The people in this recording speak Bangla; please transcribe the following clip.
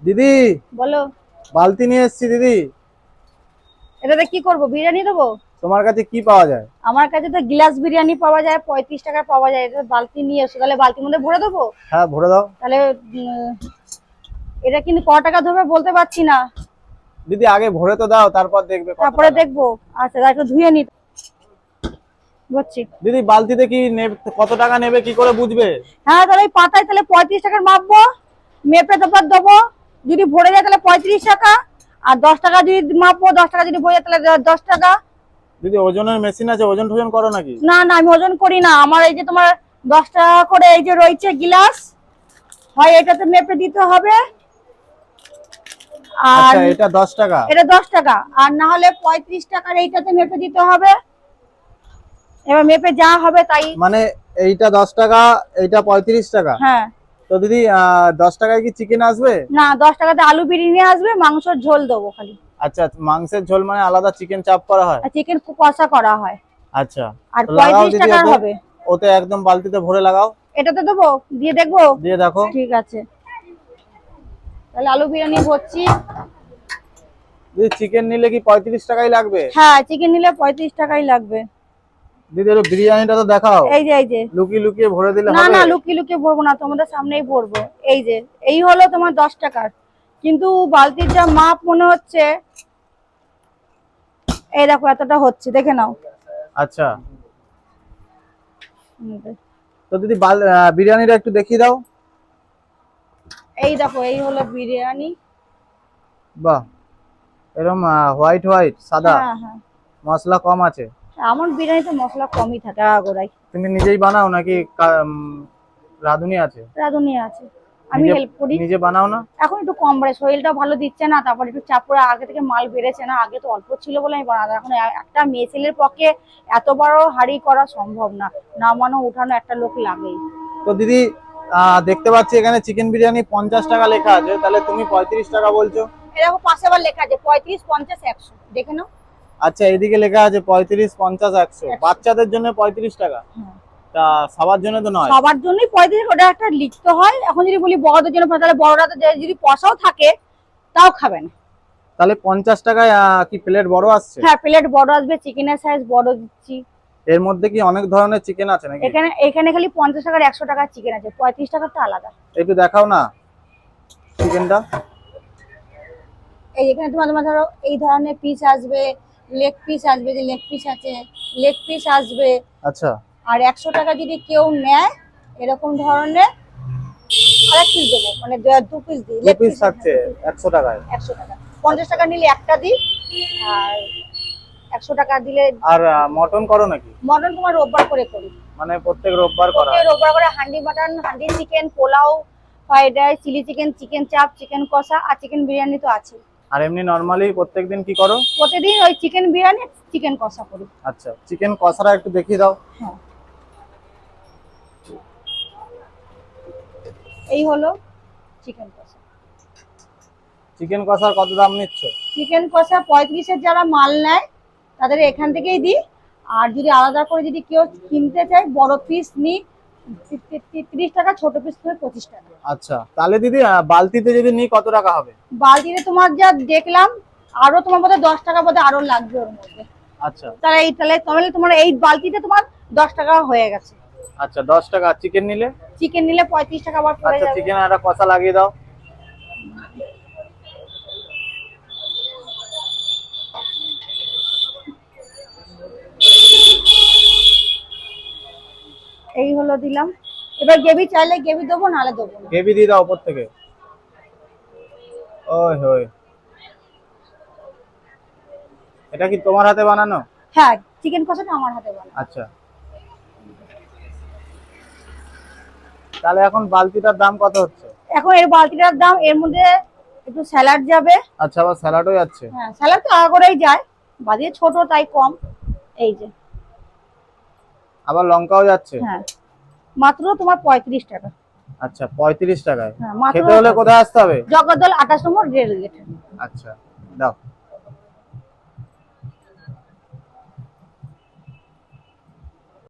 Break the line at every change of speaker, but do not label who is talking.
দিদি
বলো।
বালতি নিয়ে এসেছি দিদি।
এটাতে কি করব, বিরিয়ানি দেবো?
তোমার কাছে কি পাওয়া যায়?
আমার কাছে তো গ্লাস বিরিয়ানি পাওয়া যায়, 35 টাকা পাওয়া যায়। এটা বালতি নিয়ে এসো, তাহলে বালতির মধ্যে ভরে দেবো।
হ্যাঁ ভরে দাও।
তাহলে এটা কিন্তু ক টাকা ধরবে বলতে পারছি না।
দিদি আগে ভরে তো দাও, তারপর দেখবে কত
তারপরে
টাকা।
দেখবো। আচ্ছা, একটু ধুয়ে নি। বুঝছি।
দিদি বালতিতে কি কত টাকা নেবে কি করে বুঝবে?
হ্যাঁ, তাহলে এই পাতায় তাহলে 35 টাকার মাপবো, মেপে তারপর দেবো। যদি ভরে যায় তাহলে 35 টাকা। আর 10 টাকা যদি মাপবো, 10 টাকা যদি ভরে যায় তাহলে 10 টাকা।
দিদি ওজনের মেশিন আছে, ওজন টোজন করো নাকি?
না না, আমি ওজন করি না। আমার এই যে তোমার 10 টাকা করে এই যে রয়েছে গিলাস, হয় এটাতে মেপে দিতে হবে। আর
আচ্ছা এটা 10 টাকা।
এটা 10 টাকা, আর না হলে 35 টাকার এইটাতে মেপে দিতে হবে। এবার মেপে যা হবে তাই।
মানে এইটা 10 টাকা, এইটা 35 টাকা।
হ্যাঁ।
তো দিদি 10 টাকায় কি চিকেন আসবে?
না, 10 টাকাতে আলু বিরিয়ানি আসবে, মাংসের ঝোল দেবো খালি।
আচ্ছা মাংসের ঝোল মানে আলাদা চিকেন চাপ করা হয়?
আর চিকেন কষা করা হয়।
আচ্ছা
আর
তো লাগাও
35
দিদি
টাকার
ওতে।
হবে।
ওতে একদম বালতিতে ভরে লাগাও।
এটাতে দেবো, দিয়ে দেখবো।
দিয়ে দেখো।
ঠিক আছে, তাহলে আলু বিরিয়ানি ভরছি।
দিদি চিকেন নিলে কি 35 টাকাই লাগবে?
হ্যাঁ, চিকেন নিলে 35 টাকাই লাগবে।
দিদি ওর বিরিয়ানিটা তো দেখাও।
এই যে এই যে।
লুকিয়ে লুকিয়ে ভরে দিলে
না
হবে?
না, লুকিয়ে লুকিয়ে ভরবো না, তোমাদের সামনেই ভরবো। এই যে, এই হলো তোমার 10 টাকার। কিন্তু বালতির যা মাপ মনে হচ্ছে, এই দেখো এতটা হচ্ছে, দেখে নাও।
আচ্ছা তো দিদি বিরিয়ানিটা একটু দেখিয়ে দাও।
এই দেখো, এই হলো বিরিয়ানি।
বাহ, এরকম হোয়াইট হোয়াইট সাদা,
হ্যাঁ হ্যাঁ।
মশলা কম আছে।
আমার বিরিয়ানিতে মশলা কমই থাকে আগাগোড়াই।
তুমি নিজেই বানাও নাকি রাঁধুনি আছে?
রাঁধুনি আছে, আমি
নিজে
হেল্প করি।
নিজে বানাও না?
এখন একটু কম বাড়ে, শরীরটা ভালো দিচ্ছে না, তারপর একটু চাপ পড়ে, আগে থেকে মাল বেড়েছে না, আগে তো অল্প ছিল বলে আমি বানাতাম। এখন একটা মেয়ে ছেলের পক্ষে এত বড় হাঁড়ি করা সম্ভব না, নামানো উঠানো একটা লোক লাগেই।
তো দিদি দেখতে পাচ্ছি এখানে চিকেন বিরিয়ানি 50 টাকা লেখা আছে, তাহলে তুমি 35 টাকা বলছো।
এরকম পাশে আবার লেখা আছে 35, 50, 100, দেখে নাও।
আচ্ছা এইদিকে লেখা আছে 35, 50, 100। বাচ্চাদের জন্য 35 টাকা, তা সবার জন্য তো নয়?
সবার জন্যই 35, ওটা একটা লিখতে হয়। এখন যদি বলি বড়দের জন্য, তাহলে বড়রা তো যদি পয়সাও থাকে তাও খাবে না।
তাহলে 50 টাকায় কি প্লেট বড় আসছে?
হ্যাঁ, প্লেট বড় আসবে, চিকেনের সাইজ বড় দিচ্ছি।
এর মধ্যে কি অনেক ধরনের চিকেন আছে নাকি?
এখানে এখানে খালি 50 টাকার 100 টাকার চিকেন আছে, 35 টাকারটা আলাদা।
একটু দেখাও না চিকেনটা।
এই এখানে তোমার তোমার ধরো এই ধরনের পিস আসবে, লেগ পিস আসবে, যে লেগ পিস আছে, লেগ পিস আসবে।
আচ্ছা
আর 100 টাকা যদি কেউ নেয় এরকম ধরনের আরেক পিস দেবো, মানে 2 পিস দিই।
দু পিস থাকছে 100 টাকায়?
100 টাকা। 50 টাকা নিলে একটা দিই, আর 100 টাকা দিলে।
আর মটন করো নাকি?
মটন তোমার রোববার করে করি।
মানে প্রত্যেক রোববার করা
প্রত্যেক
হয়?
রোববার করে handi mutton, handi chicken, pulao, fried rice, chilli chicken, chicken chaap, chicken kosha, আর চিকেন বিরিয়ানি তো আছে।
আর এমনি নরমালি প্রত্যেকদিন কি করো?
প্রতিদিন ওই চিকেন বিরিয়ানি, চিকেন কষা করি।
আচ্ছা চিকেন কষাটা একটু দেখিয়ে দাও।
হ্যাঁ, এই হলো চিকেন কষা।
চিকেন কষার কত দাম নিচ্ছ?
চিকেন কষা 35-এর যারা মাল নেয় তাদের এখান থেকেই দিই। আর যদি আলাদা করে যদি কেউ কিনতে চায়, বড় পিস নিই 30 টাকা, ছোট পিস নিলে 25 টাকা।
আচ্ছা তাহলে দিদি বালতিতে যদি নিই কত টাকা হবে?
বালতিতে তোমার যা দেখলাম, আরো তোমার বোধহয় 10 টাকা বোধহয় আরো লাগবে ওর মধ্যে।
আচ্ছা
তাহলে তোমার এই বালতিতে তোমার 10 টাকা হয়ে গেছে।
আচ্ছা 10 টাকা। চিকেন নিলে?
চিকেন নিলে 35 টাকা আবার পড়ে
আচ্ছা
যাবে।
চিকেন একটা কষা লাগিয়ে দাও।
এই হলো দিলাম। এবার গ্রেভি চাইলে গ্রেভি দেবো, নাহলে দেবো না।
গ্রেভি দিয়ে দাও উপর থেকে। ওই হই, এটা কি তোমার হাতে বানানো?
হ্যাঁ, চিকেন কষাটা আমার হাতে বানানো।
আচ্ছা তাহলে এখন বালতিটার দাম কত হচ্ছে?
এখন এর বালতিটার দাম, এর মধ্যে একটু স্যালাড যাবে।
আচ্ছা আবার স্যালাডও যাচ্ছে?
হ্যাঁ, স্যালাড তো আগাগোড়াই যায়, বাদিয়ে ছোট তাই কম। এই যে।
আবার লঙ্কাও যাচ্ছে?
হ্যাঁ, মাত্র তোমার 35 টাকা।
আচ্ছা 35 টাকায়।
হ্যাঁ, মাত্র।
খেতে হলে কোথায় আসতে হবে?
জগদ্দল 28 নম্বর রেল গেট।
আচ্ছা দাও।